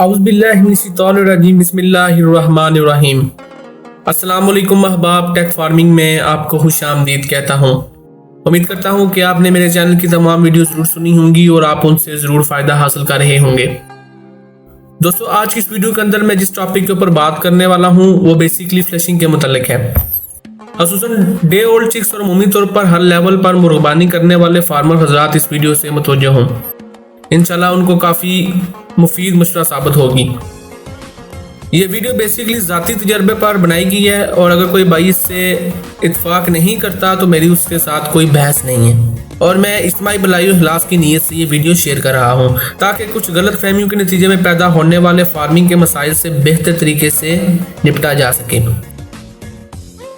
औज़ुबिल्लाहिमिनश्शैतानिर्रजीम बिस्मिल्लाहिर्रहमानिर्रहीम। अस्सलाम वालेकुम अहबाब, टेक फार्मिंग में आपको खुशामदीद कहता हूँ। उम्मीद करता हूँ कि आपने मेरे चैनल की तमाम वीडियो ज़रूर सुनी होंगी और आप उनसे ज़रूर फ़ायदा हासिल कर रहे होंगे। दोस्तों, आज की इस वीडियो के अंदर मैं जिस टॉपिक के ऊपर बात करने वाला हूँ वो बेसिकली फ्लशिंग के मुतालिक है। ख़ुसूसन डे ओल्ड चिक्स और अमूमी तौर पर हर लेवल पर मुर्गबानी करने वाले फार्मर हजरात इस वीडियो से मुतवज्जो हों। इंशाल्लाह उनको काफ़ी मुफीद मशवरा साबित होगी। ये वीडियो बेसिकली ज़ाती तजर्बे पर बनाई गई है और अगर कोई भाई इससे इत्फाक नहीं करता तो मेरी उसके साथ कोई बहस नहीं है और मैं इज्तिमाई भलाई और इखलास की नीयत से ये वीडियो शेयर कर रहा हूँ ताकि कुछ गलत फहमियों के नतीजे में पैदा होने वाले फार्मिंग के मसाइल से बेहतर तरीके से निपटा जा सके।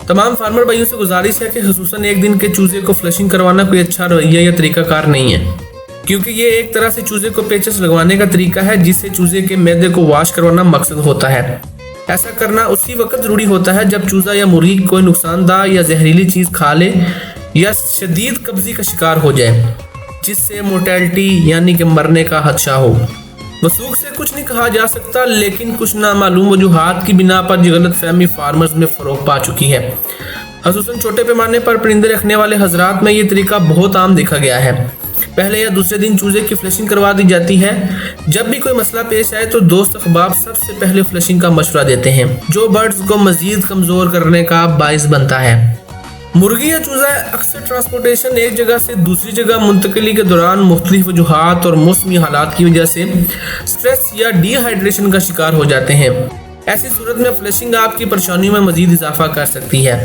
तमाम फार्मर भाइयों से गुजारिश है कि खुसूसन एक दिन के चूजे को फ्लशिंग करवाना कोई अच्छा रवैया या तरीकाकार नहीं है, क्योंकि ये एक तरह से चूजे को पेचेस लगवाने का तरीका है जिससे चूजे के मैदे को वॉश करवाना मकसद होता है। ऐसा करना उसी वक्त जरूरी होता है जब चूजा या मुर्गी कोई नुकसानदाह या जहरीली चीज़ खा ले या शदीद कब्जी का शिकार हो जाए, जिससे मोर्टेलिटी यानी कि मरने का खदशा हो। वसूख से कुछ नहीं कहा जा सकता, लेकिन कुछ नामालूम वजूहात की बिना पर ये गलत फहमी फार्मर्स में फ़रोग पा चुकी है। ख़ुसूसन छोटे पैमाने पर परिंदे रखने वाले हजरात में ये तरीका बहुत आम देखा गया है। पहले या दूसरे दिन चूजे की फ्लशिंग करवा दी जाती है। जब भी कोई मसला पेश आए तो दोस्त अहबाब सबसे पहले फ्लशिंग का मशवरा देते हैं, जो बर्ड्स को मजीद कमज़ोर करने का बाइस बनता है। मुर्गी या चूजा अक्सर ट्रांसपोर्टेशन एक जगह से दूसरी जगह मुंतकिली के दौरान मुख्तलिफ वजूहात और मौसमी हालात की वजह से स्ट्रेस या डिहाइड्रेशन का शिकार हो जाते हैं। ऐसी सूरत में फ्लशिंग आपकी परेशानियों में मजीद इजाफा कर सकती है,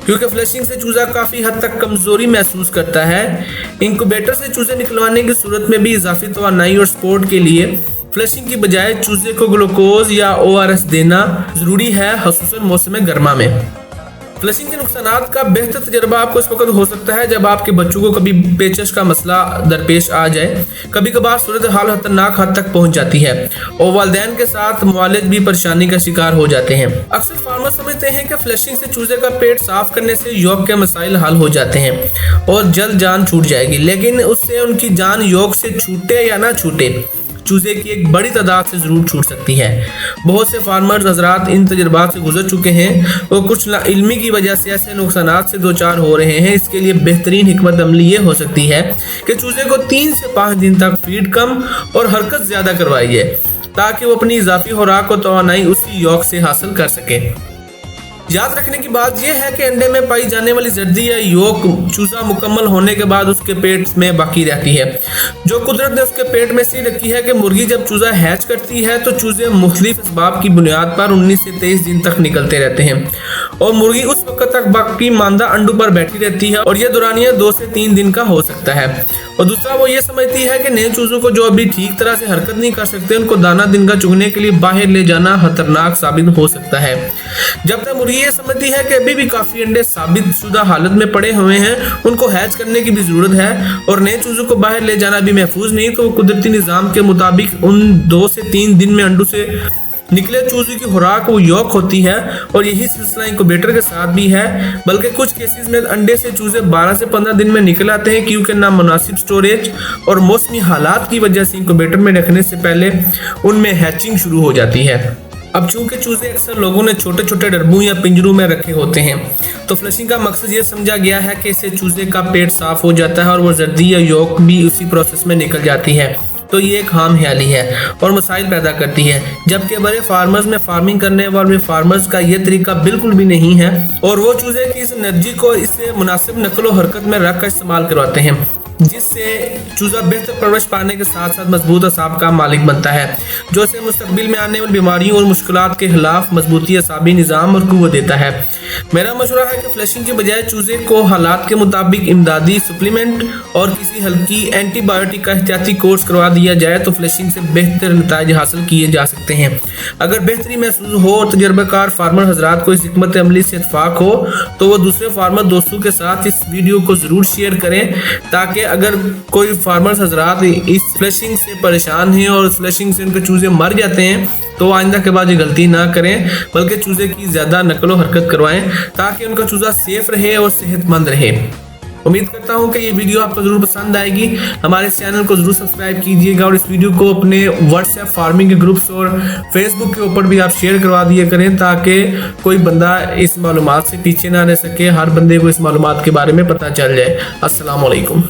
क्योंकि फ्लशिंग से चूजा काफ़ी हद तक कमज़ोरी महसूस करता है। इंक्यूबेटर से चूजे निकलवाने की सूरत में भी इजाफी तवानाई और सपोर्ट के लिए फ्लशिंग की बजाय चूजे को ग्लूकोज या ORS देना ज़रूरी है, ख़ुसूसन मौसम गर्मा में। फ्लशिंग के नुकसानात का बेहतर तजर्बा आपको इस वक्त हो सकता है जब आपके बच्चों को कभी पेचश का मसला दरपेश आ जाए। कभी कभार सूरत हाल खतरनाक हद तक पहुंच जाती है और वालिदैन के साथ मुआलिज भी परेशानी का शिकार हो जाते हैं। अक्सर फार्मर समझते हैं कि फ्लशिंग से चूजे का पेट साफ करने से यॉक के मसाइल हल हो जाते हैं और जल्द जान छूट जाएगी, लेकिन उससे उनकी जान यॉक से छूटे या ना छूटे, चूजे की एक बड़ी तादाद से ज़रूर छूट सकती है। बहुत से फार्मर्स हजरात इन तजर्बात से गुजर चुके हैं और कुछ नाइल्मी की वजह से ऐसे नुकसानात से दो चार हो रहे हैं। इसके लिए बेहतरीन हिकमत अमली ये हो सकती है कि चूजे को 3 से 5 दिन तक फीड कम और हरकत ज़्यादा करवाइए, ताकि वो अपनी इजाफी खुराक और तवानाई उसी यॉक से हासिल कर सके। याद रखने की बात यह है कि अंडे में पाई जाने वाली जर्दी या योक चूजा मुकम्मल होने के बाद उसके पेट में बाकी रहती है, जो कुदरत ने उसके पेट में से रखी है कि मुर्गी जब चूजा हैच करती है तो चूजे मुख्तलिफ असबाब की बुनियाद पर 19 से 23 दिन तक निकलते रहते हैं और मुर्गी उस वक्त तक बाकी मांदा अंडों पर बैठी रहती है और यह दौरानिया 2 से 3 दिन का हो सकता है। और दूसरा, वो ये समझती है कि नए चूजों को जो अभी ठीक तरह से हरकत नहीं कर सकते उनको दाना दिन का चुगने के लिए बाहर ले जाना खतरनाक साबित हो सकता है। जब तक मुर्गी ये समझती है कि अभी भी काफ़ी अंडे साबित शुदा हालत में पड़े हुए हैं, उनको हैच करने की भी ज़रूरत है और नए चूजों को बाहर ले जाना भी महफूज नहीं, तो कुदरती निज़ाम के मुताबिक उन 2 से 3 दिन में अंडों से निकले चूजे की खुराक वो यॉक होती है। और यही सिलसिला इंक्यूबेटर के साथ भी है, बल्कि कुछ केसेस में अंडे से चूजे 12 से 15 दिन में निकल आते हैं, क्योंकि नामुनासिब स्टोरेज और मौसमी हालात की वजह से इंक्यूबेटर में रखने से पहले उनमें हैचिंग शुरू हो जाती है। अब चूंकि चूजे अक्सर लोगों ने छोटे छोटे डरबों या पिंजरों में रखे होते हैं, तो फ्लशिंग का मकसद ये समझा गया है कि इससे चूजे का पेट साफ हो जाता है और वो जर्दी या यॉक भी उसी प्रोसेस में निकल जाती है। तो ये एक हाम ख्याली है और मसाइल पैदा करती है, जबकि बड़े फार्मर्स में फार्मिंग करने वाले फार्मर्स का ये तरीका बिल्कुल भी नहीं है और वो चूजे की इस एनर्जी को इससे मुनासिब नकलो हरकत में रख कर इस्तेमाल करवाते हैं, जिससे चूजा बेहतर परवरिश पाने के साथ साथ मजबूत असाब का मालिक बनता है, जो इसे मुस्तकबिल में आने वाली बीमारियों और मुश्किलात के खिलाफ मजबूती असाबी निज़ाम और कुव्वत देता है। मेरा मशवरा है कि फ्लशिंग के बजाय चूजे को हालात के मुताबिक इमदादी सप्लीमेंट और किसी हल्की एंटीबायोटिक का एहतियाती कोर्स करवा दिया जाए तो फ्लशिंग से बेहतर नताइज हासिल किए जा सकते हैं। अगर बेहतरी महसूस हो और तजर्बाकार फार्मर हजरात को इस हिकमत अमली से इत्फाक हो तो वो दूसरे फार्मर दोस्तों के साथ इस वीडियो को ज़रूर शेयर करें, ताकि अगर कोई फार्मर्स हजरात इस फ्लशिंग से परेशान हैं और फ्लशिंग से उनके चूजे मर जाते हैं तो आइंदा के बाद ये गलती ना करें, बल्कि चूजे की ज़्यादा नकलो हरकत करवाएं ताकि उनका चूजा सेफ रहे और सेहतमंद रहे। उम्मीद करता हूं कि ये वीडियो आपको जरूर पसंद आएगी। हमारे चैनल को जरूर सब्सक्राइब कीजिएगा और इस वीडियो को अपने व्हाट्सएप फार्मिंग के ग्रुप्स और फेसबुक के ऊपर भी आप शेयर करवा दिया करें, ताकि कोई बंदा इस मालूमात से पीछे ना रह सके, हर बंदे को इस मालूमात के बारे में पता चल जाए। अस्सलाम वालेकुम।